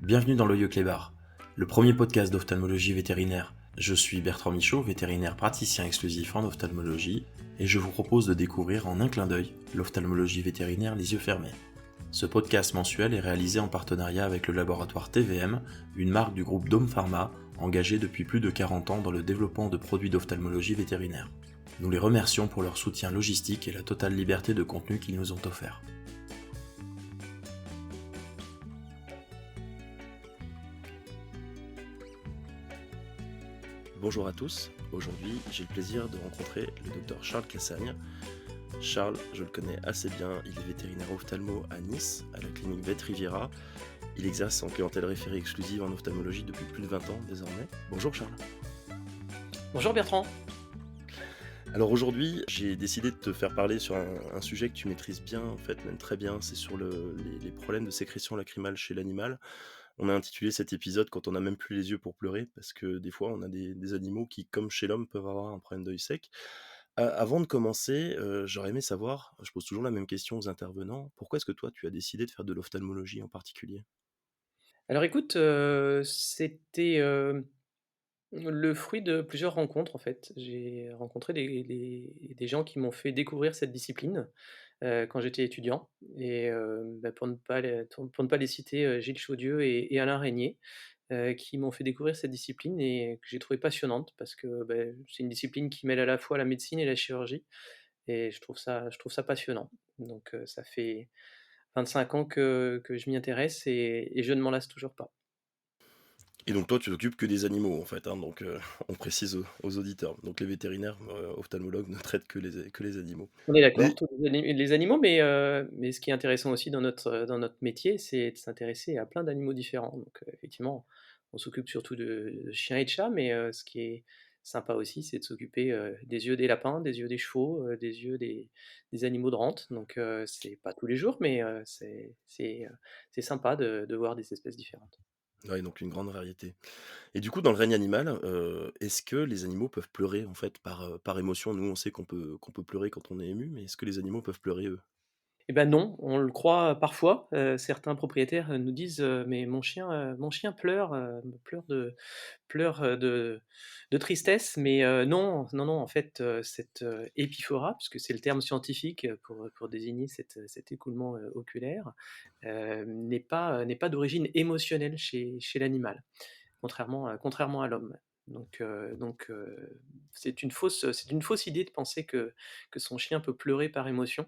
Bienvenue dans l'Oeil Clébar, le premier podcast d'ophtalmologie vétérinaire. Je suis Bertrand Michaud, vétérinaire praticien exclusif en ophtalmologie, et je vous propose de découvrir en un clin d'œil l'ophtalmologie vétérinaire les yeux fermés. Ce podcast mensuel est réalisé en partenariat avec le laboratoire TVM, une marque du groupe Dome Pharma, engagée depuis plus de 40 ans dans le développement de produits d'ophtalmologie vétérinaire. Nous les remercions pour leur soutien logistique et la totale liberté de contenu qu'ils nous ont offert. Bonjour à tous, aujourd'hui j'ai le plaisir de rencontrer le docteur Charles Cassagne. Charles, je le connais assez bien, il est vétérinaire ophtalmo à Nice, à la clinique Vet Riviera. Il exerce en clientèle référée exclusive en ophtalmologie depuis plus de 20 ans désormais. Bonjour Charles. Bonjour Bertrand. Alors aujourd'hui, j'ai décidé de te faire parler sur un sujet que tu maîtrises bien, en fait, même très bien, c'est sur les problèmes de sécrétion lacrymale chez l'animal. On a intitulé cet épisode quand on n'a même plus les yeux pour pleurer, parce que des fois on a des animaux qui, comme chez l'homme, peuvent avoir un problème d'œil sec. Avant de commencer, j'aurais aimé savoir, je pose toujours la même question aux intervenants, pourquoi est-ce que toi tu as décidé de faire de l'ophtalmologie en particulier? Alors écoute, c'était, le fruit de plusieurs rencontres en fait. J'ai rencontré des gens qui m'ont fait découvrir cette discipline, quand j'étais étudiant et pour ne pas les citer, Gilles Chaudieu et Alain Régnier, qui m'ont fait découvrir cette discipline et que j'ai trouvée passionnante parce que, c'est une discipline qui mêle à la fois la médecine et la chirurgie et je trouve ça passionnant. Donc ça fait 25 ans que je m'y intéresse et je ne m'en lasse toujours pas. Et donc toi tu t'occupes que des animaux en fait, hein, donc on précise aux auditeurs. Donc les vétérinaires, ophtalmologues ne traitent que les animaux. On est d'accord, Mais tous les animaux, mais ce qui est intéressant aussi dans notre métier, c'est de s'intéresser à plein d'animaux différents. Donc, effectivement, on s'occupe surtout de chiens et de chats, mais, ce qui est sympa aussi, c'est de s'occuper, des yeux des lapins, des yeux des chevaux, des yeux des animaux de rente. Donc, c'est pas tous les jours, mais, c'est sympa de voir des espèces différentes. ouais, donc une grande variété. Et du coup, dans le règne animal, est-ce que les animaux peuvent pleurer en fait par émotion? Nous, on sait qu'on peut pleurer quand on est ému, mais est-ce que les animaux peuvent pleurer eux? Eh ben non, on le croit parfois, certains propriétaires, nous disent, «Mais mon chien pleure, pleure de tristesse», mais non, non, non, en fait, cette, épiphora, puisque c'est le terme scientifique, pour désigner cet écoulement, oculaire, n'est pas d'origine émotionnelle chez l'animal, contrairement à l'homme. Donc, c'est une fausse idée de penser que son chien peut pleurer par émotion.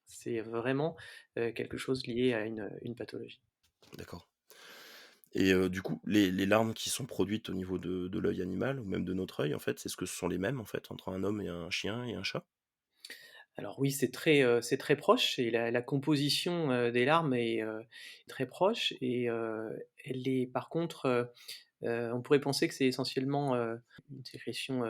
C'est vraiment, quelque chose lié à une pathologie. D'accord. Et du coup, les larmes qui sont produites au niveau de l'œil animal ou même de notre œil, en fait, est-ce que ce sont les mêmes, en fait, entre un homme et un chien et un chat? Alors oui, c'est très proche et la composition, des larmes est, très proche et elle est par contre, on pourrait penser que c'est essentiellement, une sécrétion,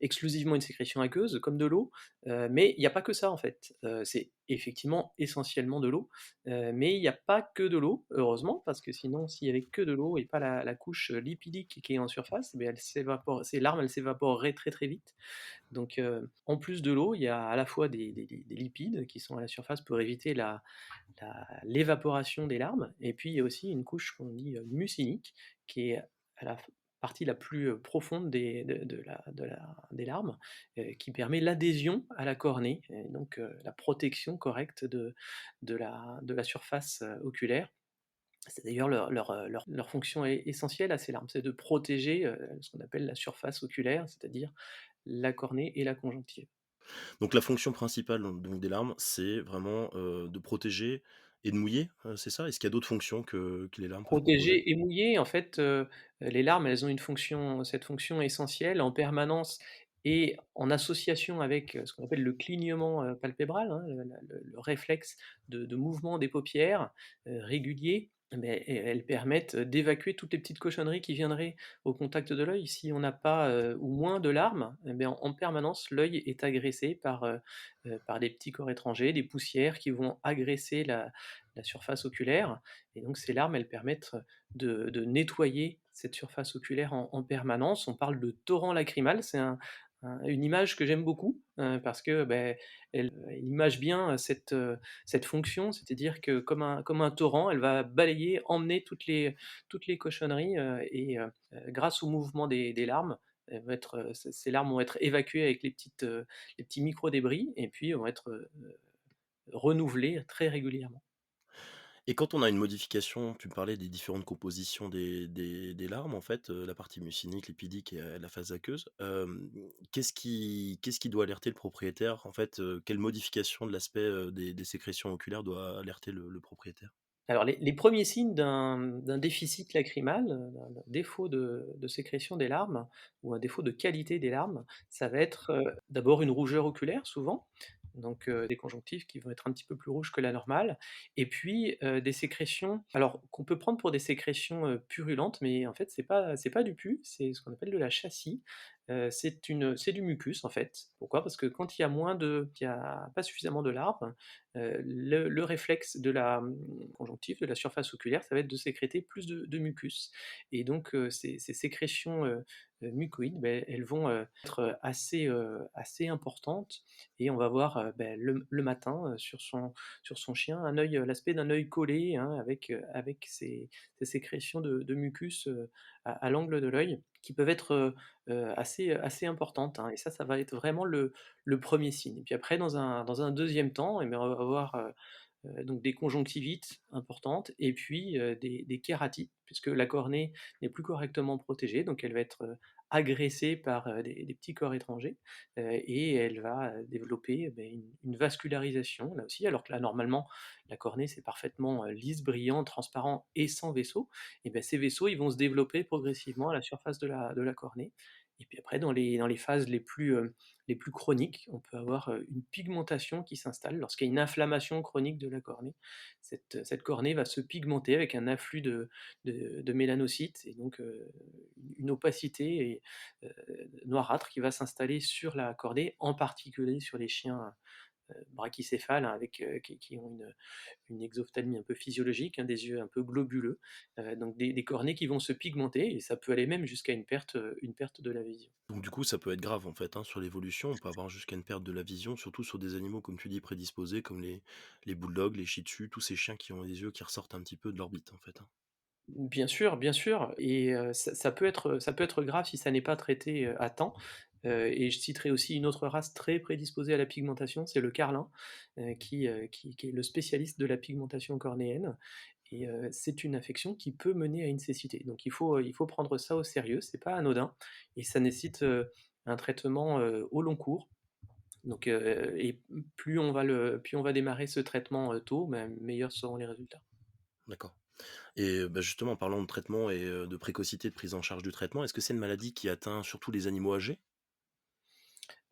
exclusivement une sécrétion aqueuse comme de l'eau, mais il n'y a pas que ça en fait. C'est effectivement essentiellement de l'eau, mais il n'y a pas que de l'eau, heureusement, parce que sinon s'il y avait que de l'eau et pas la couche, lipidique qui est en surface, elle s'évapore ces larmes, elles s'évaporeraient très, très vite. Donc, en plus de l'eau, il y a à la fois des lipides qui sont à la surface pour éviter l'évaporation des larmes et puis il y a aussi une couche qu'on dit, mucinique qui est à la partie la plus, profonde des larmes, qui permet l'adhésion à la cornée et donc, la protection correcte de la surface, oculaire. C'est d'ailleurs leur fonction essentielle à ces larmes, c'est de protéger, ce qu'on appelle la surface oculaire, c'est-à-dire la cornée et la conjonctive. Donc la fonction principale donc des larmes, c'est vraiment, de protéger et de mouiller, c'est ça? Est-ce qu'il y a d'autres fonctions que les larmes peuvent composer? Protéger et mouiller, en fait, les larmes, elles ont cette fonction essentielle en permanence et en association avec, ce qu'on appelle le clignement, palpébral, hein, le réflexe de mouvement des paupières, régulier. Mais elles permettent d'évacuer toutes les petites cochonneries qui viendraient au contact de l'œil. Si on n'a pas, ou moins de larmes, eh bien, en permanence, l'œil est agressé par des petits corps étrangers, des poussières qui vont agresser la surface oculaire et donc ces larmes, elles permettent de nettoyer cette surface oculaire en permanence. On parle de torrent lacrymal, c'est une image que j'aime beaucoup, parce que, elle image bien cette fonction. C'est-à-dire que comme un torrent, elle va balayer, emmener toutes les cochonneries, grâce au mouvement des larmes, elles vont être, ces larmes vont être évacuées avec les petits micro-débris et puis vont être, renouvelées très régulièrement. Et quand on a une modification, tu me parlais des différentes compositions des larmes en fait, la partie mucinique, lipidique et la phase aqueuse. Qu'est-ce qui doit alerter le propriétaire en fait, quelle modification de l'aspect, des sécrétions oculaires doit alerter le propriétaire? Alors les 1 signes d'un déficit lacrymal, d'un défaut de sécrétion des larmes ou un défaut de qualité des larmes, ça va être, d'abord une rougeur oculaire souvent, donc des conjonctives qui vont être un petit peu plus rouges que la normale et puis, des sécrétions alors qu'on peut prendre pour des sécrétions, purulentes, mais en fait c'est pas du pus, c'est ce qu'on appelle de la chassis. C'est du mucus en fait. Pourquoi? Parce que quand il y a pas suffisamment de larmes, le réflexe de la, conjonctive, de la surface oculaire, ça va être de sécréter plus de mucus et donc ces sécrétions, mucoïdes, elles vont, être assez importantes et on va voir, le matin, sur son chien l'aspect d'un œil collé, hein, avec ces sécrétions de mucus, à l'angle de l'œil qui peuvent être, assez importantes, hein et ça va être vraiment le 1er signe et puis après dans un 2e temps et ben, on va avoir, donc des conjonctivites importantes et puis, des kératites puisque la cornée n'est plus correctement protégée, donc elle va être, agressée par, des petits corps étrangers, et elle va, développer, une vascularisation là aussi, alors que là normalement la cornée c'est parfaitement, lisse, brillant, transparent et sans vaisseaux et ces vaisseaux ils vont se développer progressivement à la surface de la cornée et puis après dans les phases les plus chroniques, on peut avoir, une pigmentation qui s'installe lorsqu'il y a une inflammation chronique de la cornée. Cette cornée va se pigmenter avec un afflux de mélanocytes et donc une opacité et noirâtre qui va s'installer sur la cornée, en particulier sur les chiens, brachycéphales, hein, avec, qui ont une exophtalmie un peu physiologique, hein, des yeux un peu globuleux, donc des cornées qui vont se pigmenter et ça peut aller même jusqu'à une perte de la vision. Donc du coup, ça peut être grave en fait, hein, sur l'évolution. On peut avoir jusqu'à une perte de la vision, surtout sur des animaux, comme tu dis, prédisposés, comme les bulldogs, les shih tzus, tous ces chiens qui ont les yeux qui ressortent un petit peu de l'orbite en fait, hein. Bien sûr et ça peut être grave si ça n'est pas traité, à temps, et je citerai aussi une autre race très prédisposée à la pigmentation, c'est le carlin, qui est le spécialiste de la pigmentation cornéenne et c'est une affection qui peut mener à une cécité. Donc il faut prendre ça au sérieux, c'est pas anodin et ça nécessite, un traitement, au long cours. Donc et plus on va démarrer ce traitement, tôt, meilleurs seront les résultats. D'accord. Et bah, justement, en parlant de traitement et de précocité de prise en charge du traitement, est-ce que c'est une maladie qui atteint surtout les animaux âgés?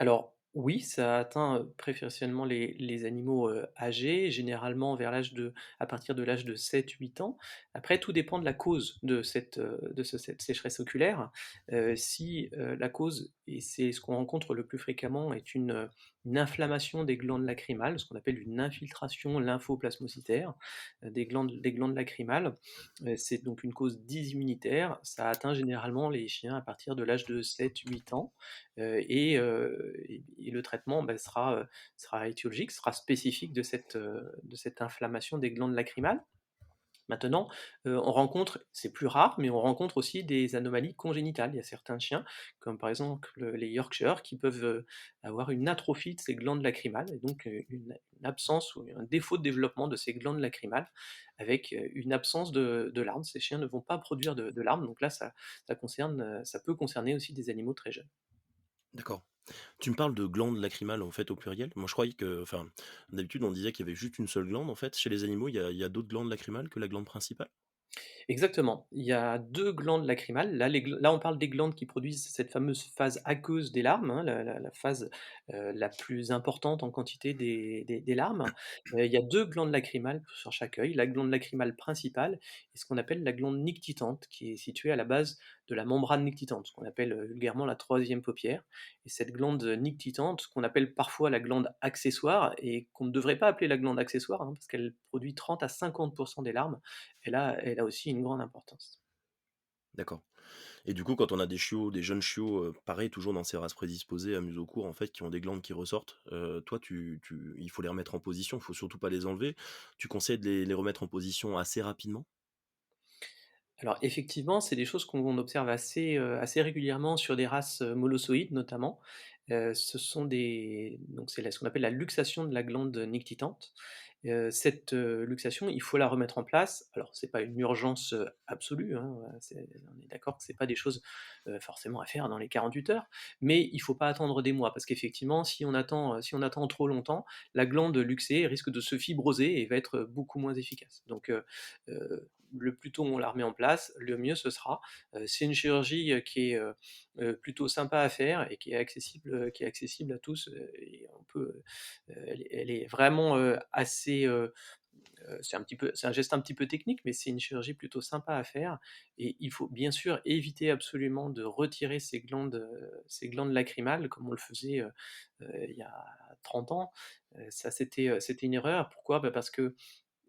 Alors oui, ça atteint, préférentiellement les animaux, âgés, généralement à partir de l'âge de 7, 8 ans. Après tout dépend de la cause de cette sécheresse oculaire. Si, la cause et c'est ce qu'on rencontre le plus fréquemment est une inflammation des glandes lacrymales, ce qu'on appelle une infiltration lymphoplasmocytaire, des glandes lacrymales. C'est donc une cause dysimmunitaire. Ça atteint généralement les chiens à partir de l'âge de 7, 8 ans. Et le traitement, sera étiologique, sera spécifique de cette inflammation des glandes lacrymales. Maintenant, on rencontre c'est plus rare, mais on rencontre aussi des anomalies congénitales. Il y a certains chiens, comme par exemple les Yorkshire, qui peuvent, avoir une atrophie de ces glandes lacrymales et donc, une absence ou un défaut de développement de ces glandes lacrymales avec, une absence de larmes. Ces chiens ne vont pas produire de larmes, donc là ça peut concerner aussi des animaux très jeunes. D'accord. Tu me parles de glandes lacrymales, en fait, au pluriel? Moi, je croyais que enfin, d'habitude, on disait qu'il y avait juste une seule glande, en fait. Chez les animaux, il y a d'autres glandes lacrymales que la glande principale? Exactement. Il y a 2 glandes lacrymales. Là, on parle des glandes qui produisent cette fameuse phase aqueuse des larmes, hein, la phase, la plus importante en quantité des larmes. Il y a 2 glandes lacrymales sur chaque œil. La glande lacrymale principale et ce qu'on appelle la glande nictitante, qui est située à la base de la membrane nictitante, ce qu'on appelle, vulgairement la troisième paupière et cette glande nictitante, qu'on appelle parfois la glande accessoire et qu'on ne devrait pas appeler la glande accessoire, hein, parce qu'elle produit 30 à 50 des larmes, elle a aussi une grande importance. D'accord. Et du coup, quand on a des chiots, des jeunes chiots, pareil, toujours dans ces races prédisposées à museau court, en fait, qui ont des glandes qui ressortent, toi, il faut les remettre en position, il faut surtout pas les enlever. Tu conseilles de les remettre en position assez rapidement? Alors effectivement, c'est des choses qu'on observe assez régulièrement sur des races, molossoïdes notamment. Ce sont des donc c'est ce qu'on appelle la luxation de la glande nictitante. Cette, luxation, il faut la remettre en place. Alors c'est pas une urgence, absolue, hein, on est d'accord que c'est pas des choses, forcément à faire dans les 48 heures, mais il faut pas attendre des mois parce qu'effectivement si on attend trop longtemps, la glande luxée risque de se fibroser et va être beaucoup moins efficace. Donc le plus tôt on la remet en place, le mieux ce sera. C'est une chirurgie, qui est, plutôt sympa à faire et qui est accessible à tous, et on peut, elle est vraiment, assez, c'est un geste un petit peu technique, mais c'est une chirurgie plutôt sympa à faire et il faut bien sûr éviter absolument de retirer ces glandes lacrymales comme on le faisait, il y a 30 ans. Ça c'était une erreur. Pourquoi? Bah, parce que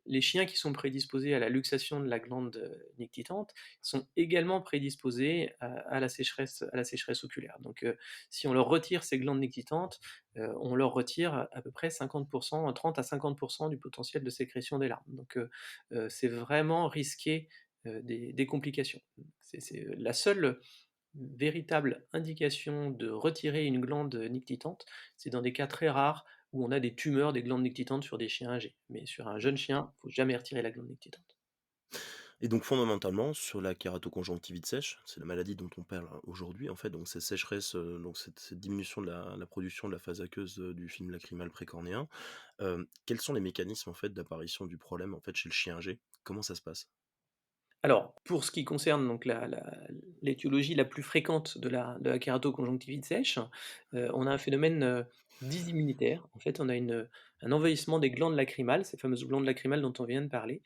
les chiens qui sont prédisposés à la luxation de la glande, nictitante sont également prédisposés à la sécheresse oculaire. Donc, si on leur retire ces glandes nictitantes, on leur retire à peu près 50, 30 à 50 du potentiel de sécrétion des larmes. Donc, c'est vraiment risqué, des complications. C'est la seule véritable indication de retirer une glande nictitante, c'est dans des cas très rares où on a des tumeurs des glandes nictitantes sur des chiens âgés. Mais sur un jeune chien, il faut jamais retirer la glande nictitante. Et donc fondamentalement, sur la kératoconjonctivite sèche, c'est la maladie dont on parle aujourd'hui, en fait, donc cette sécheresse, donc cette diminution de la production de la phase aqueuse, du film lacrymal précornéen, quels sont les mécanismes, en fait, d'apparition du problème, en fait, chez le chien âgé? Comment ça se passe? Alors, pour ce qui concerne donc l'étiologie la plus fréquente de la kératoconjonctivite sèche, on a un phénomène, dysimmunitaire. En fait, on a un envahissement des glandes lacrymales, ces fameuses glandes lacrymales dont on vient de parler,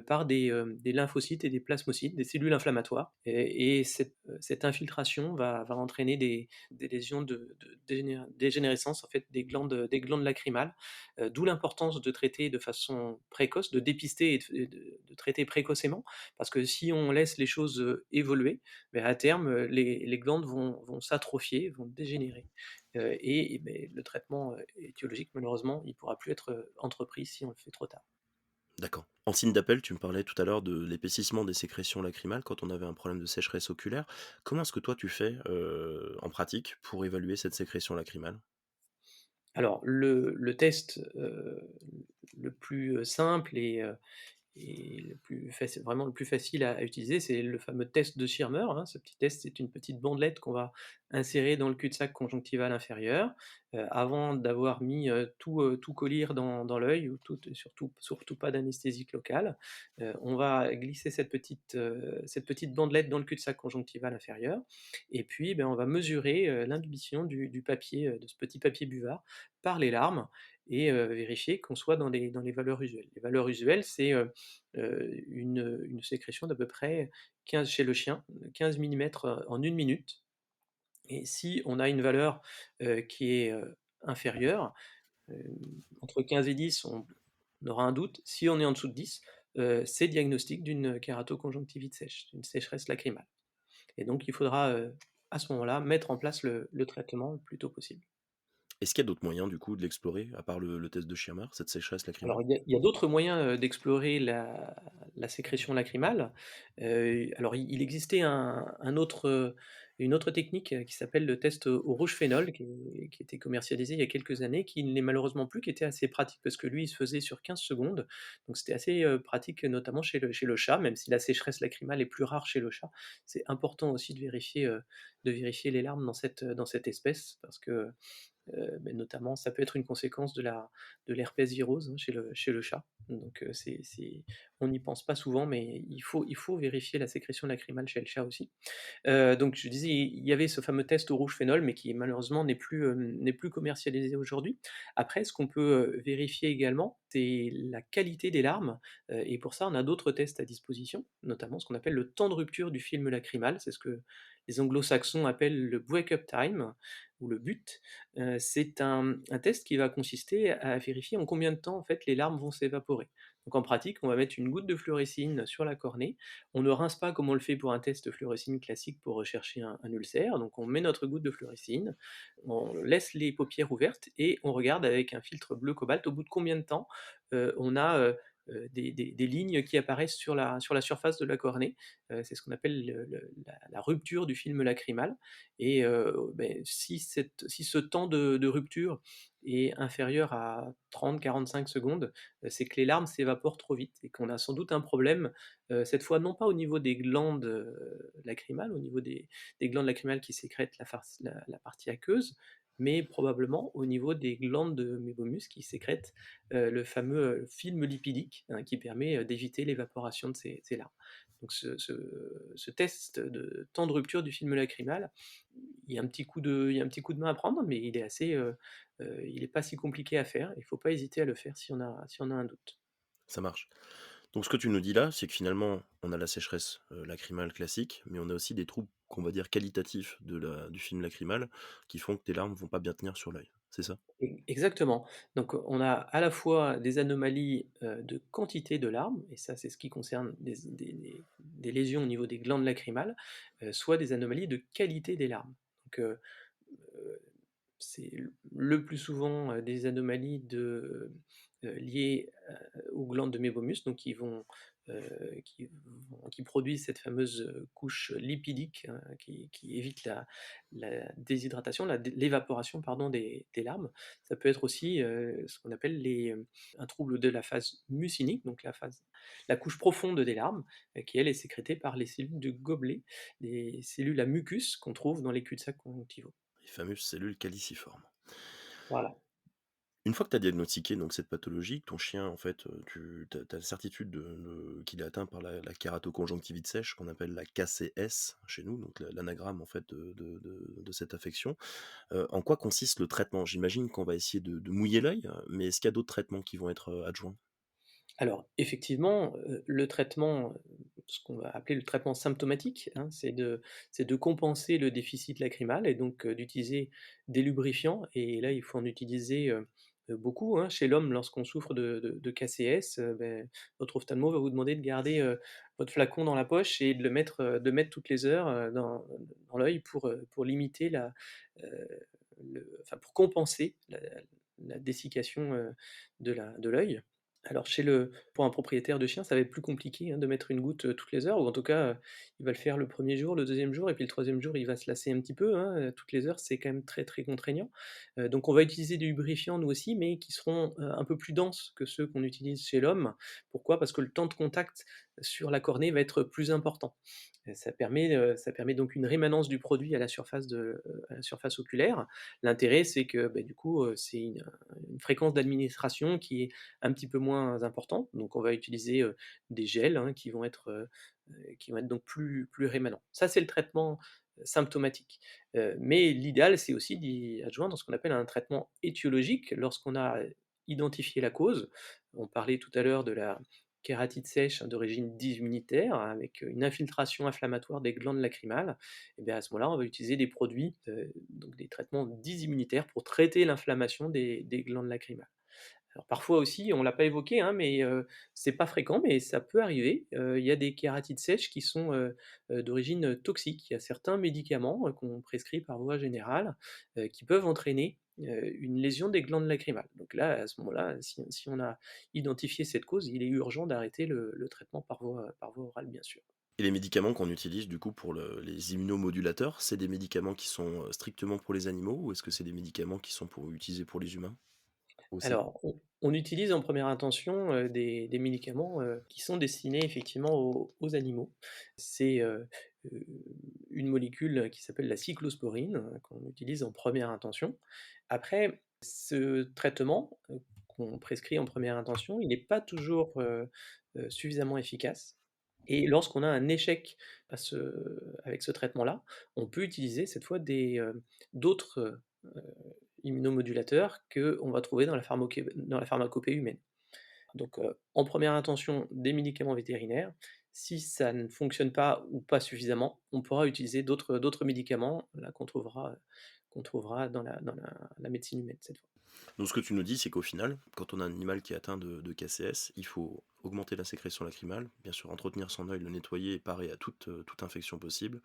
par des lymphocytes et des plasmocytes, des cellules inflammatoires et cette infiltration va entraîner des lésions de dégénérescence en fait des glandes lacrymales, d'où l'importance de traiter de façon précoce, de dépister et de traiter précocement parce que si on laisse les choses, évoluer, beh, à terme, les glandes vont s'atrophier, vont dégénérer, beh, le traitement, étiologique malheureusement, il pourra plus être, entrepris si on le fait trop tard. D'accord. En signe d'appel, tu me parlais tout à l'heure de l'épaississement des sécrétions lacrymales quand on avait un problème de sécheresse oculaire. Comment est-ce que toi tu fais, en pratique pour évaluer cette sécrétion lacrymale? Alors le test, le plus, simple et le plus facile à utiliser, c'est le fameux test de Schirmer, hein. Ce petit test, c'est une petite bandelette qu'on va insérer dans le cul-de-sac conjonctival inférieur, avant d'avoir mis, tout collyre dans l'œil ou surtout pas d'anesthésique locale. On va glisser cette petite bandelette dans le cul-de-sac conjonctival inférieur et puis, ben, on va mesurer, l'imbibition du papier, de ce petit papier buvard par les larmes et vérifier qu'on soit dans les valeurs usuelles. Les valeurs usuelles, c'est, une sécrétion d'à peu près 15 chez le chien, 15 millimètres en 1 minute et si on a une valeur, qui est, inférieure, entre 15 et 10, on aura un doute. Si on est en dessous de 10, c'est diagnostic d'une kératoconjonctivite sèche, d'une sécheresse lacrymale et donc il faudra, à ce moment-là, mettre en place le traitement le plus tôt possible. Est-ce qu'il y a d'autres moyens du coup de l'explorer à part le test de Schirmer, cette sécheresse Alors lacrymale? il y a d'autres moyens, d'explorer la sécrétion lacrymale. Alors il existait une autre technique, qui s'appelle le test au rouge phénol qui était commercialisé il y a quelques années, qui ne l'est malheureusement plus, qui était assez pratique parce que lui, il se faisait sur 15 secondes. Donc c'était assez, pratique, notamment chez le chat, même si la sécheresse lacrymale est plus rare chez le chat. C'est important aussi de vérifier les larmes dans cette espèce parce que mais notamment, ça peut être une conséquence de l'herpès virose, hein, chez le chat. Donc, on n'y pense pas souvent, mais il faut vérifier la sécrétion lacrymale chez le chat aussi. Donc je disais, il y avait ce fameux test au rouge phénol, mais qui malheureusement n'est plus commercialisé aujourd'hui. Après, ce qu'on peut, vérifier également, c'est la qualité des larmes, et pour ça, on a d'autres tests à disposition, notamment ce qu'on appelle le temps de rupture du film lacrymal. C'est ce que les anglo-saxons appellent le break-up time ou le BUT. C'est un test qui va consister à vérifier en combien de temps, en fait, les larmes vont s'évaporer. Donc en pratique, on va mettre une goutte de fluorescine sur la cornée. On ne rince pas comme on le fait pour un test fluorescine classique pour rechercher un ulcère. Donc on met notre goutte de fluorescine, on laisse les paupières ouvertes et on regarde avec un filtre bleu cobalt au bout de combien de temps, on a, des lignes qui apparaissent sur la surface de la cornée. C'est ce qu'on appelle la rupture du film lacrymal et si ce temps de rupture est inférieur à 30-45 secondes, c'est que les larmes s'évaporent trop vite et qu'on a sans doute un problème, cette fois non pas au niveau des glandes, lacrymales, au niveau des glandes lacrymales qui sécrètent la partie aqueuse, mais probablement au niveau des glandes de mébomus qui sécrètent, le fameux, film lipidique, hein, qui permet, d'éviter l'évaporation de ces larmes. Donc ce test de temps de rupture du film lacrymal, il y a un petit coup de main à prendre, mais il est pas si compliqué à faire. Il ne faut pas hésiter à le faire si on a un doute. Ça marche. Donc ce que tu nous dis là, c'est que finalement, on a la sécheresse, lacrymale classique, mais on a aussi des troubles qu'on va dire qualitatifs du film lacrymal, qui font que tes larmes vont pas bien tenir sur l'œil, c'est ça? Exactement. Donc, on a à la fois des anomalies, de quantité de larmes et ça, c'est ce qui concerne des lésions au niveau des glandes lacrymales, soit des anomalies de qualité des larmes. Donc, heu, c'est le plus souvent, des anomalies liées, aux glandes de mébomus, donc qui produisent cette fameuse, couche lipidique, qui évite la déshydratation, l'évaporation pardon des larmes. Ça peut être aussi, ce qu'on appelle un trouble de la phase mucinique, donc la couche profonde des larmes, qui elle est sécrétée par les cellules du gobelet, les cellules à mucus qu'on trouve dans les cul-de-sac conjonctivaux. Les fameuses cellules caliciformes. Voilà. Une fois que tu as diagnostiqué donc cette pathologie, que ton chien en fait, tu as la certitude qu'il est atteint par la kératoconjonctivite sèche qu'on appelle la KCS chez nous, donc l'anagramme en fait de cette affection. En quoi consiste le traitement? J'imagine qu'on va essayer de mouiller l'œil, mais est-ce qu'il y a d'autres traitements qui vont être, adjoints? Alors effectivement, le traitement, ce qu'on va appeler le traitement symptomatique, hein, c'est de compenser le déficit lacrymal et donc d'utiliser des lubrifiants et là, il faut en utiliser, beaucoup, hein. Chez l'homme, lorsqu'on souffre de KCS, votre ophtalmo va vous demander de garder, votre flacon dans la poche et de le mettre toutes les heures, dans l'œil pour limiter pour compenser la dessiccation, de l'œil. Alors pour un propriétaire de chien, ça va être plus compliqué, hein, de mettre une goutte, toutes les heures ou en tout cas, il va le faire le premier jour, le deuxième jour et puis le troisième jour, il va se lasser un petit peu, hein, toutes les heures, c'est quand même très, très contraignant. Donc on va utiliser des lubrifiants nous aussi, mais qui seront, un peu plus denses que ceux qu'on utilise chez l'homme. Pourquoi? Parce que le temps de contact sur la cornée va être plus important. Ça permet donc une rémanence du produit à la surface oculaire. L'intérêt, c'est que, du coup, c'est une fréquence d'administration qui est un petit peu moins importante. Donc on va utiliser, des gels, hein, qui vont être donc plus rémanents. Ça, c'est le traitement, symptomatique. Mais l'idéal, c'est aussi d'y adjoindre ce qu'on appelle un traitement étiologique lorsqu'on a identifié la cause. On parlait tout à l'heure de la kératite sèche, hein, d'origine dysimmunitaire avec une infiltration inflammatoire des glandes lacrymales et bien à ce moment-là, on va utiliser des produits, donc des traitements dysimmunitaires pour traiter l'inflammation des glandes lacrymales. Alors parfois aussi, on l'a pas évoqué, hein, mais c'est pas fréquent, mais ça peut arriver. Il y a des kératites sèches qui sont, d'origine toxique. Il y a certains médicaments, qu'on prescrit par voie générale, qui peuvent entraîner, une lésion des glandes lacrymales. Donc là, à ce moment-là, si on a identifié cette cause, il est urgent d'arrêter le traitement par voie orale, bien sûr. Et les médicaments qu'on utilise du coup pour les immunomodulateurs, c'est des médicaments qui sont, strictement pour les animaux ou est-ce que c'est des médicaments qui sont utilisés pour les humains aussi? Alors, on utilise en première intention, des médicaments, qui sont destinés effectivement aux animaux. C'est, heu, une molécule qui s'appelle la cyclosporine, qu'on utilise en première intention. Après, ce traitement, qu'on prescrit en première intention, il n'est pas toujours, suffisamment efficace et lorsqu'on a un échec avec ce traitement-là, on peut utiliser cette fois d'autres, immunomodulateurs qu'on va trouver dans la pharmacopée humaine. Donc, en première intention, des médicaments vétérinaires. Si ça ne fonctionne pas ou pas suffisamment, on pourra utiliser d'autres médicaments, là, qu'on trouvera dans la médecine humaine, cette fois. Donc ce que tu nous dis, c'est qu'au final, quand on a un animal qui est atteint de KCS, il faut augmenter la sécrétion lacrymale, bien sûr entretenir son œil, le nettoyer et parer à toute infection possible,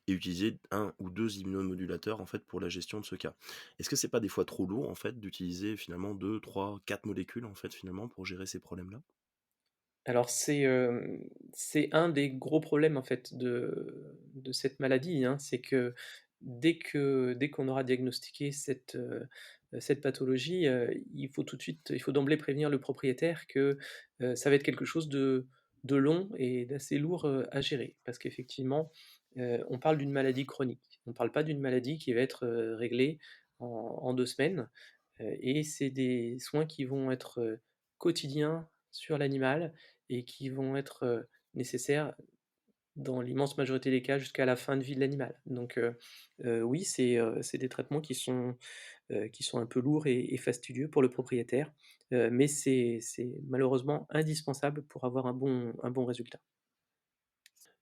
et utiliser un ou 2 immunomodulateurs, en fait, pour la gestion de ce cas. Est-ce que c'est pas des fois trop lourd, en fait, d'utiliser finalement 2, 3, 4 molécules, en fait, finalement, pour gérer ces problèmes-là? Alors c'est un des gros problèmes en fait de cette maladie, hein. C'est que dès qu'on aura diagnostiqué cette pathologie, il faut d'emblée prévenir le propriétaire que, ça va être quelque chose de long et d'assez lourd, à gérer. Parce qu'effectivement, on parle d'une maladie chronique. On ne parle pas d'une maladie qui va être, réglée en 2 semaines, et c'est des soins qui vont être, quotidiens sur l'animal et qui vont être, nécessaires dans l'immense majorité des cas jusqu'à la fin de vie de l'animal. Donc oui, c'est des traitements qui sont un peu lourds et fastidieux pour le propriétaire, mais c'est malheureusement indispensable pour avoir un bon résultat.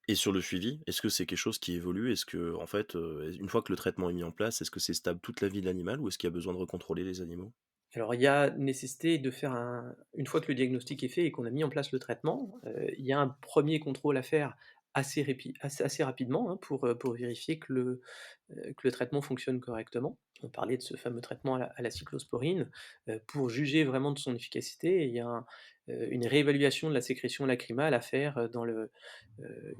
Et sur le suivi, est-ce que c'est quelque chose qui évolue? Est-ce que, en fait, une fois que le traitement est mis en place, est-ce que c'est stable toute la vie de l'animal ou est-ce qu'il y a besoin de recontrôler les animaux? Alors il y a nécessité de faire une fois que le diagnostic est fait et qu'on a mis en place le traitement, il y a un premier contrôle à faire assez rapidement, hein, pour vérifier que le traitement fonctionne correctement. On parlait de ce fameux traitement à la cyclosporine. Pour juger vraiment de son efficacité, il y a une réévaluation de la sécrétion lacrymale à faire,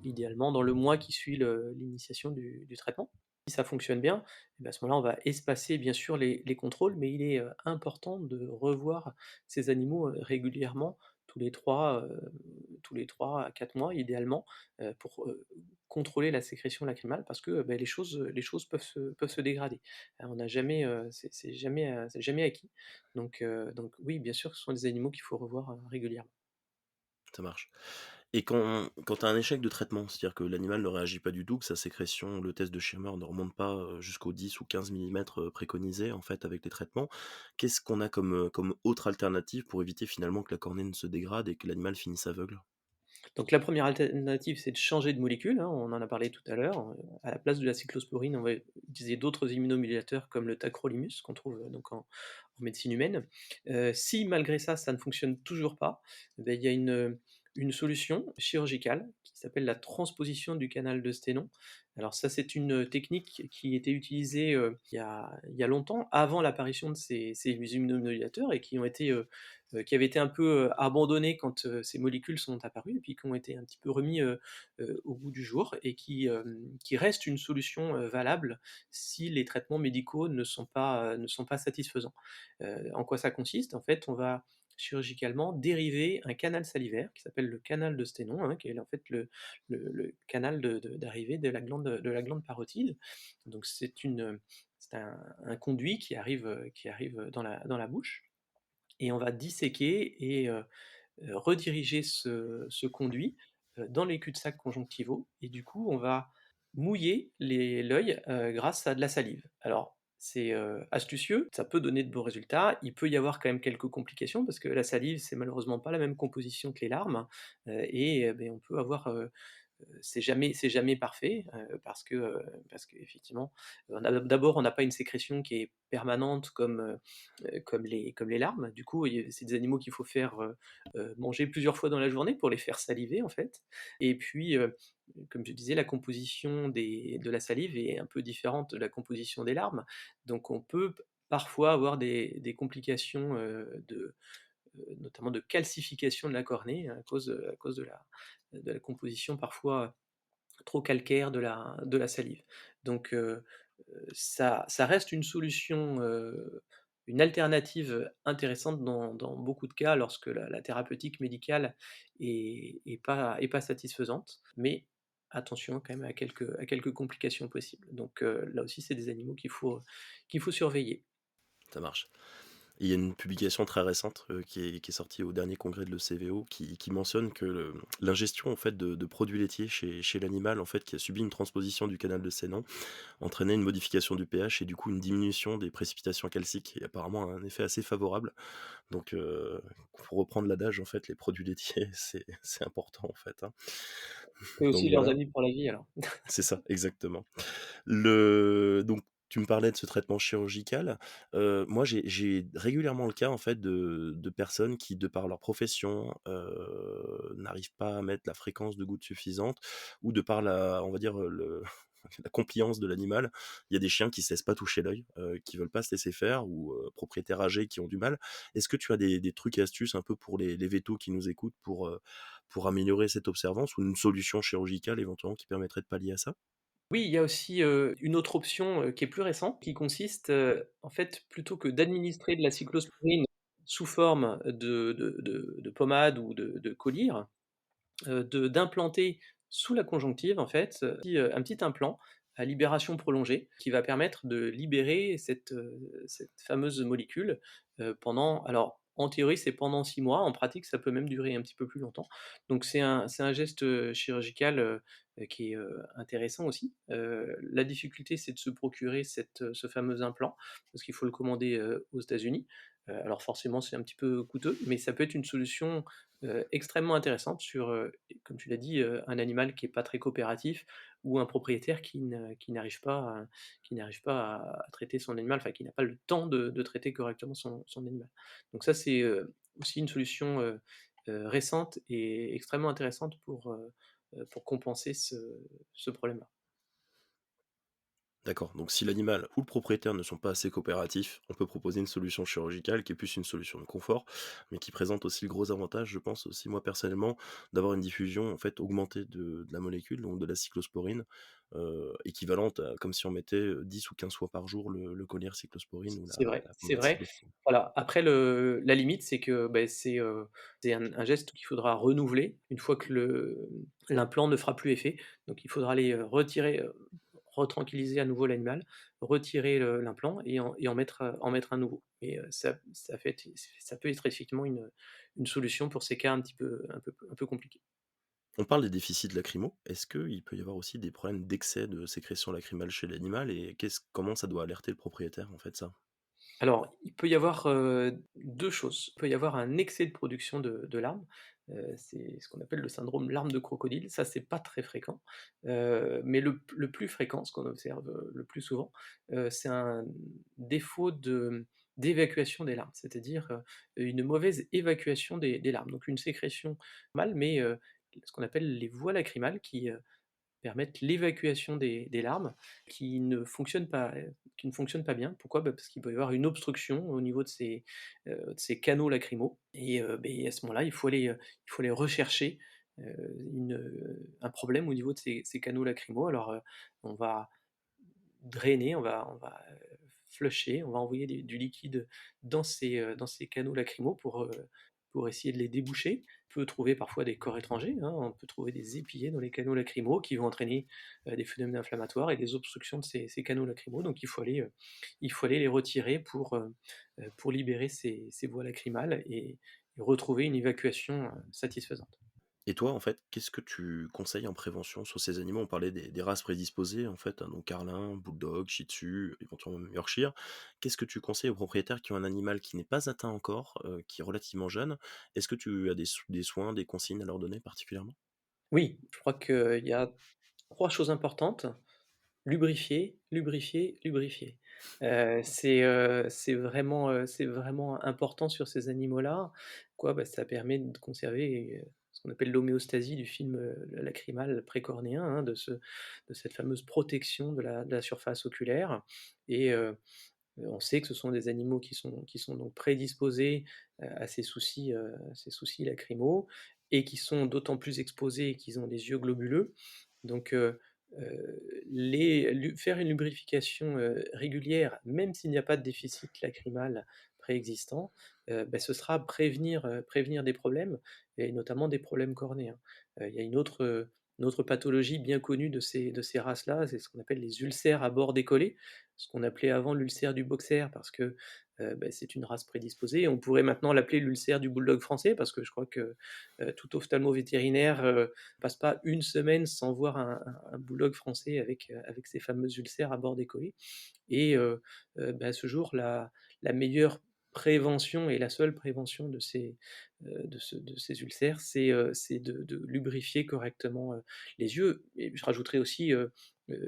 idéalement dans le mois qui suit l'initiation du traitement. Si ça fonctionne bien, et bah, à ce moment-là, on va espacer bien sûr les contrôles, mais il est, important de revoir ces animaux, régulièrement, tous les 3 à 4 mois idéalement, pour, contrôler la sécrétion lacrymale parce que, bah, les choses peuvent se dégrader. On n'a jamais, c'est jamais acquis. Donc oui, bien sûr, ce sont des animaux qu'il faut revoir, régulièrement. Ça marche. Et quand tu as un échec de traitement, c'est-à-dire que l'animal ne réagit pas du tout, que sa sécrétion, le test de Schirmer ne remonte pas, jusqu'aux 10 ou 15 millimètres préconisés, en fait, avec les traitements, qu'est-ce qu'on a comme autre alternative pour éviter finalement que la cornée ne se dégrade et que l'animal finisse aveugle? Donc la première alternative, c'est de changer de molécule, hein, on en a parlé tout à l'heure. À la place de la cyclosporine, on va utiliser d'autres immunomodulateurs comme le tacrolimus qu'on trouve, donc en médecine humaine. Si malgré ça, ça ne fonctionne toujours pas, eh beh, il y a une solution chirurgicale qui s'appelle la transposition du canal de Sténon. Alors ça, c'est une technique qui était utilisée, il y a longtemps, avant l'apparition de ces immunomodulateurs et qui avaient été un peu, abandonnés quand, ces molécules sont apparues et puis qui ont été un petit peu remis, au goût du jour et qui restent une solution, valable si les traitements médicaux ne sont pas satisfaisants. En quoi ça consiste? En fait, on va chirurgicalement dériver un canal salivaire qui s'appelle le canal de Sténon, hein, qui est en fait le canal d'arrivée de la glande parotide. Donc c'est un conduit qui arrive dans la bouche et on va disséquer et rediriger ce conduit, dans les cul-de-sac conjonctivaux et du coup, on va mouiller l'œil, grâce à de la salive. Alors c'est, astucieux, ça peut donner de beaux résultats. Il peut y avoir quand même quelques complications parce que la salive, c'est malheureusement pas la même composition que les larmes, et beh, on peut avoir, c'est jamais parfait, parce qu'effectivement, on n'a pas une sécrétion qui est permanente comme les larmes. Du coup, c'est des animaux qu'il faut faire, manger plusieurs fois dans la journée pour les faire saliver, en fait. Et puis, comme je disais, la composition de la salive est un peu différente de la composition des larmes. Donc on peut parfois avoir des complications, notamment de calcification de la cornée à cause de la composition parfois trop calcaire de la salive. Donc ça reste une solution, une alternative intéressante dans beaucoup de cas lorsque la thérapeutique médicale est pas satisfaisante, mais attention quand même à quelques complications possibles. Donc là aussi, c'est des animaux qu'il faut surveiller. Ça marche. Et il y a une publication très récente, qui est sortie au dernier congrès de l'ECVO qui mentionne que l'ingestion en fait de produits laitiers chez l'animal en fait qui a subi une transposition du canal de Sénon entraînait une modification du pH et du coup une diminution des précipitations calciques et apparemment un effet assez favorable. Donc pour reprendre l'adage en fait les produits laitiers c'est important en fait, hein. Et Donc aussi leurs voilà, amis pour la vie alors. c'est ça exactement. Le donc Tu me parlais de ce traitement chirurgical. Moi, j'ai régulièrement le cas, en fait, de personnes qui, de par leur profession, n'arrivent pas à mettre la fréquence de goutte suffisante ou de par la on va dire, le la compliance de l'animal. Il y a des chiens qui se laissent pas toucher l'œil, qui veulent pas se laisser faire ou, propriétaires âgés qui ont du mal. Est-ce que tu as des trucs et astuces un peu pour les vétos qui nous écoutent pour améliorer cette observance ou une solution chirurgicale éventuellement qui permettrait de pallier à ça? Oui, il y a aussi, une autre option, qui est plus récente, qui consiste, en fait, plutôt que d'administrer de la cyclosporine sous forme de pommade ou de collyre, de d'implanter sous la conjonctive en fait, un petit implant à libération prolongée qui va permettre de libérer cette fameuse molécule, pendant alors en théorie c'est pendant 6 mois, en pratique ça peut même durer un petit peu plus longtemps. Donc c'est un geste, chirurgical, qui est, intéressant aussi. La difficulté c'est de se procurer ce fameux implant, parce qu'il faut le commander, aux États-Unis. Alors forcément c'est un petit peu coûteux, mais ça peut être une solution extrêmement intéressante sur, comme tu l'as dit, un animal qui est pas très coopératif ou un propriétaire qui n'arrive pas à traiter son animal, enfin qui n'a pas le temps de traiter correctement son animal. Donc ça, c'est, aussi une solution, récente et extrêmement intéressante pour compenser ce problème-là. D'accord, donc si l'animal ou le propriétaire ne sont pas assez coopératifs, on peut proposer une solution chirurgicale qui est plus une solution de confort, mais qui présente aussi le gros avantage, je pense aussi moi personnellement, d'avoir une diffusion en fait augmentée de la molécule, donc de la cyclosporine, équivalente à comme si on mettait 10 ou 15 fois par jour le collier cyclosporine ou C'est vrai, la c'est pommade vrai. cyclosporine. Voilà, après la limite, c'est que, beh, c'est un geste qu'il faudra renouveler une fois que l'implant ne fera plus effet. Donc il faudra aller, retirer, retranquilliser à nouveau l'animal, retirer l'implant et en mettre un nouveau. Et ça peut être effectivement une solution pour ces cas un peu compliqués. On parle des déficits lacrymaux, est-ce qu'il peut y avoir aussi des problèmes d'excès de sécrétion lacrymale chez l'animal et comment ça doit alerter le propriétaire en fait ça? Alors, il peut y avoir, 2 choses. Il peut y avoir un excès de production de larmes, c'est ce qu'on appelle le syndrome larmes de crocodile. Ça, c'est pas très fréquent, mais le plus fréquent, ce qu'on observe, le plus souvent, c'est un défaut d'évacuation des larmes, c'est-à-dire, une mauvaise évacuation des larmes. Donc une sécrétion mal, mais, ce qu'on appelle les voies lacrymales qui, permettent l'évacuation des larmes qui ne fonctionnent pas bien. Pourquoi? Bah, parce qu'il peut y avoir une obstruction au niveau de ces canaux lacrymaux et beh, à ce moment-là, il faut aller rechercher, un problème au niveau de ces canaux lacrymaux. Alors, on va drainer, on va flusher, on va envoyer du liquide dans ces canaux lacrymaux pour essayer de les déboucher. On peut trouver parfois des corps étrangers, hein, on peut trouver des épillets dans les canaux lacrymaux qui vont entraîner, des phénomènes inflammatoires et des obstructions de ces canaux lacrymaux. Donc il faut aller les retirer pour libérer ces voies lacrymales et retrouver une évacuation, satisfaisante. Et toi, en fait, qu'est-ce que tu conseilles en prévention sur ces animaux? On parlait des races prédisposées, en fait, hein, donc carlin, bulldog, shih tzu, éventuellement même yorkshire. Qu'est-ce que tu conseilles aux propriétaires qui ont un animal qui n'est pas atteint encore, qui est relativement jeune? Est-ce que tu as des soins, des consignes à leur donner particulièrement? Oui, je crois qu'il y a 3 choses importantes. Lubrifier, lubrifier, lubrifier. C'est vraiment important sur ces animaux-là. Quoi? Bah, ça permet de conserver, ce qu'on appelle l'homéostasie du film, lacrymal précornéen, hein, de cette fameuse protection de la surface oculaire et on sait que ce sont des animaux qui sont donc prédisposés, à ces soucis lacrymaux et qui sont d'autant plus exposés qu'ils ont des yeux globuleux. Donc faire une lubrification, régulière, même s'il n'y a pas de déficit lacrymal préexistant, bah, ce sera prévenir des problèmes et notamment des problèmes cornéens. Il y a une autre pathologie bien connue de ces races-là, c'est ce qu'on appelle les ulcères à bord décollé, ce qu'on appelait avant l'ulcère du boxer parce que, bah, c'est une race prédisposée. On pourrait maintenant l'appeler l'ulcère du bulldog français parce que je crois que, tout ophtalmo-vétérinaire, passe pas une semaine sans voir un bulldog français avec ses fameux ulcères à bord des collets et bah, à ce jour, la meilleure prévention et la seule prévention de ces ulcères, c'est de lubrifier correctement, les yeux et je rajouterais aussi,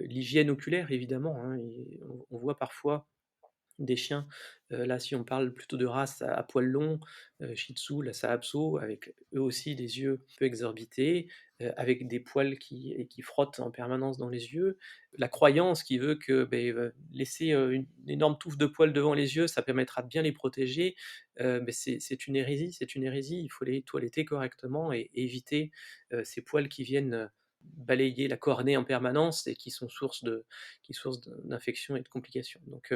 L'hygiène oculaire évidemment, hein, et on voit parfois des chiens, là si on parle plutôt de race à poils longs, Shih Tzu, Lhasa Apso, avec eux aussi des yeux un peu exorbités, avec des poils qui frottent en permanence dans les yeux. La croyance qui veut que, laisser, une énorme touffe de poils devant les yeux, ça permettra de bien les protéger, c'est une hérésie, c'est une hérésie. Il faut les toiletter correctement et éviter, ces poils qui viennent, balayer la cornée en permanence et qui source d'infections et de complications. Donc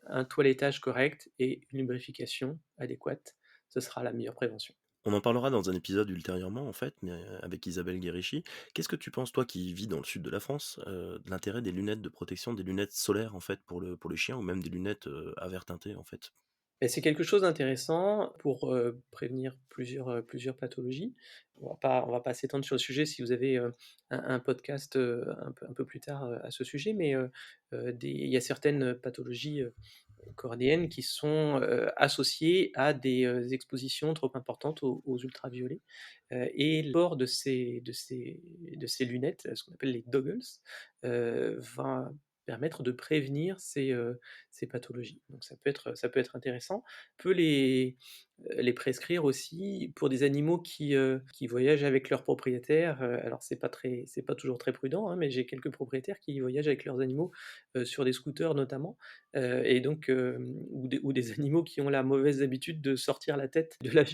un toilettage correct et une lubrification adéquate, ce sera la meilleure prévention. On en parlera dans un épisode ultérieurement, en fait, mais avec Isabelle Guérichi. Qu'est-ce que tu penses, toi qui vis dans le sud de la France, de l'intérêt des lunettes de protection, des lunettes solaires, en fait, pour le chien, ou même des lunettes à verre teinté, en fait? Et c'est quelque chose d'intéressant pour, prévenir plusieurs pathologies. On va pas s'étendre sur le sujet si vous avez, un podcast, un peu plus tard, à ce sujet, mais il y a certaines pathologies, cornéennes qui sont, associées à des, expositions trop importantes aux ultraviolets, et le port de ces lunettes, ce qu'on appelle les goggles, va permettre de prévenir ces pathologies. Donc ça peut être intéressant. On peut les prescrire aussi pour des animaux qui voyagent avec leurs propriétaires, alors c'est pas toujours très prudent, hein, mais j'ai quelques propriétaires qui voyagent avec leurs animaux, sur des scooters notamment, et donc ou des animaux qui ont la mauvaise habitude de sortir la tête de la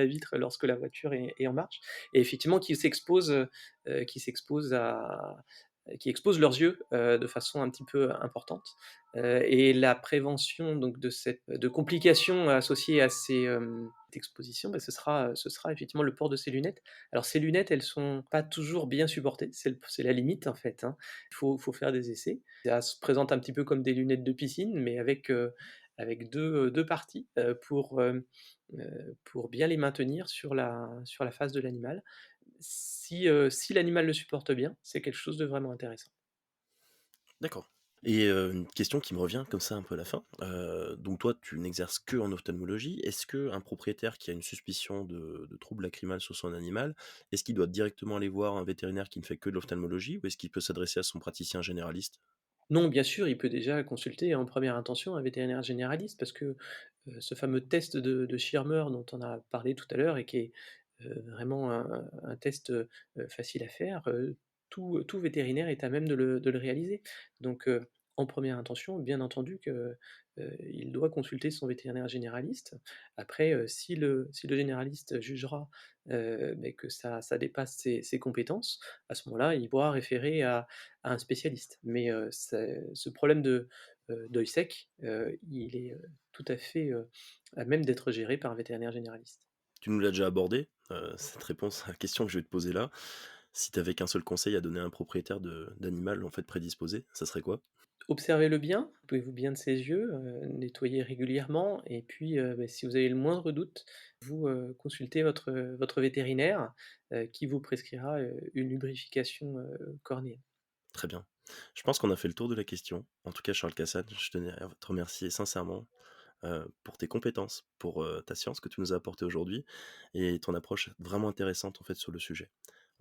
vitre lorsque la voiture est en marche, et effectivement qui exposent leurs yeux, de façon un petit peu importante, et la prévention donc de complications associées à ces, expositions, ce sera effectivement le port de ces lunettes. Alors ces lunettes, elles sont pas toujours bien supportées, c'est la limite en fait, hein. Il faut faire des essais. Ça se présente un petit peu comme des lunettes de piscine, mais avec deux parties, pour bien les maintenir sur la face de l'animal. Si l'animal le supporte bien, c'est quelque chose de vraiment intéressant. D'accord. Et une question qui me revient comme ça un peu à la fin. Donc toi, tu n'exerces que en ophtalmologie. Est-ce qu'un propriétaire qui a une suspicion de trouble lacrymal sur son animal, est-ce qu'il doit directement aller voir un vétérinaire qui ne fait que de l'ophtalmologie, ou est-ce qu'il peut s'adresser à son praticien généraliste? Non, bien sûr, il peut déjà consulter en première intention un vétérinaire généraliste parce que, ce fameux test de Schirmer dont on a parlé tout à l'heure et qui est, vraiment un test, facile à faire, tout vétérinaire est à même de le réaliser. Donc, en première intention, bien entendu que, il doit consulter son vétérinaire généraliste. Après, si le généraliste jugera, que ça dépasse ses compétences, à ce moment-là, il pourra référer à un spécialiste. Mais, ce problème d'œil sec, il est, tout à fait, à même d'être géré par un vétérinaire généraliste. Tu nous l'as déjà abordé, cette réponse à la question que je vais te poser là. Si tu avais qu'un seul conseil à donner à un propriétaire d'animal, en fait, prédisposé, ça serait quoi? Observez-le bien, coupez-vous bien de ses yeux, nettoyez régulièrement et puis, si vous avez le moindre doute, vous, consultez votre vétérinaire, qui vous prescrira, une lubrification, cornéenne. Très bien. Je pense qu'on a fait le tour de la question. En tout cas, Charles Cassagne, je tenais à te remercier sincèrement, pour tes compétences, pour, ta science que tu nous as apportée aujourd'hui, et ton approche vraiment intéressante, en fait, sur le sujet.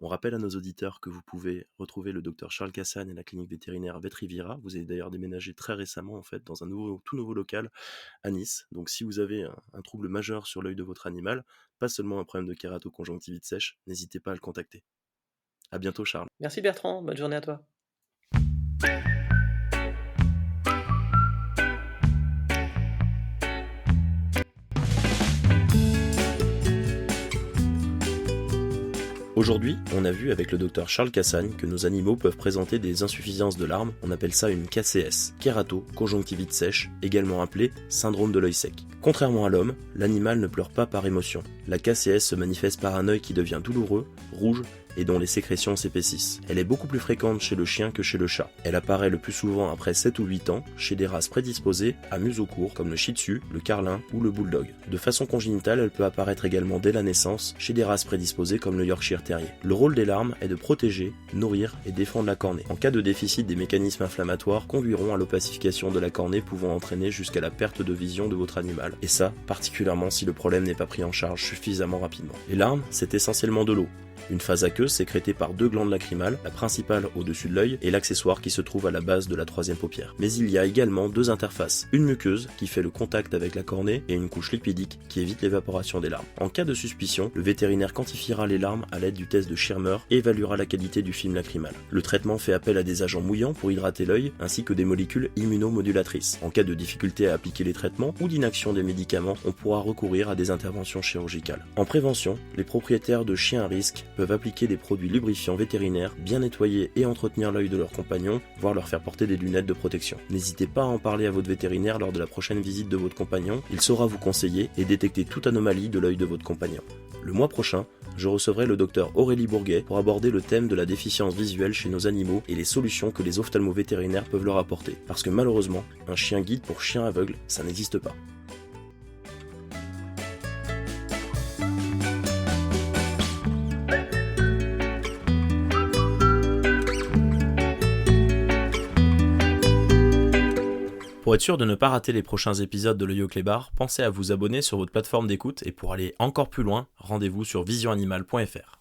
On rappelle à nos auditeurs que vous pouvez retrouver le docteur Charles Cassagne et la clinique vétérinaire Vetrivira. Vous avez d'ailleurs déménagé très récemment, en fait, dans un tout nouveau local à Nice. Donc si vous avez un trouble majeur sur l'œil de votre animal, pas seulement un problème de kératoconjonctivite sèche, n'hésitez pas à le contacter. À bientôt, Charles. Merci Bertrand, bonne journée à toi. Aujourd'hui, on a vu avec le docteur Charles Cassagne que nos animaux peuvent présenter des insuffisances de larmes, on appelle ça une KCS, kérato-conjonctivite sèche, également appelée syndrome de l'œil sec. Contrairement à l'homme, l'animal ne pleure pas par émotion. La KCS se manifeste par un œil qui devient douloureux, rouge, et dont les sécrétions s'épaississent. Elle est beaucoup plus fréquente chez le chien que chez le chat. Elle apparaît le plus souvent après 7 ou 8 ans, chez des races prédisposées à museau court comme le Shih Tzu, le Carlin ou le Bulldog. De façon congénitale, elle peut apparaître également dès la naissance, chez des races prédisposées comme le Yorkshire Terrier. Le rôle des larmes est de protéger, nourrir et défendre la cornée. En cas de déficit, des mécanismes inflammatoires conduiront à l'opacification de la cornée, pouvant entraîner jusqu'à la perte de vision de votre animal. Et ça, particulièrement si le problème n'est pas pris en charge suffisamment rapidement. Les larmes, c'est essentiellement de l'eau. Une phase aqueuse sécrétée par 2 glandes lacrymales, la principale au-dessus de l'œil et l'accessoire qui se trouve à la base de la 3e paupière. Mais il y a également 2 interfaces, une muqueuse qui fait le contact avec la cornée et une couche lipidique qui évite l'évaporation des larmes. En cas de suspicion, le vétérinaire quantifiera les larmes à l'aide du test de Schirmer et évaluera la qualité du film lacrymal. Le traitement fait appel à des agents mouillants pour hydrater l'œil ainsi que des molécules immunomodulatrices. En cas de difficulté à appliquer les traitements ou d'inaction des médicaments, on pourra recourir à des interventions chirurgicales. En prévention, les propriétaires de chiens à risque peuvent appliquer des produits lubrifiants vétérinaires, bien nettoyer et entretenir l'œil de leur compagnon, voire leur faire porter des lunettes de protection. N'hésitez pas à en parler à votre vétérinaire lors de la prochaine visite de votre compagnon, il saura vous conseiller et détecter toute anomalie de l'œil de votre compagnon. Le mois prochain, je recevrai le docteur Aurélie Bourguet pour aborder le thème de la déficience visuelle chez nos animaux et les solutions que les ophtalmo-vétérinaires peuvent leur apporter. Parce que malheureusement, un chien guide pour chien aveugle, ça n'existe pas. Pour être sûr de ne pas rater les prochains épisodes de l'œil au clébard, pensez à vous abonner sur votre plateforme d'écoute et pour aller encore plus loin, rendez-vous sur visionanimal.fr.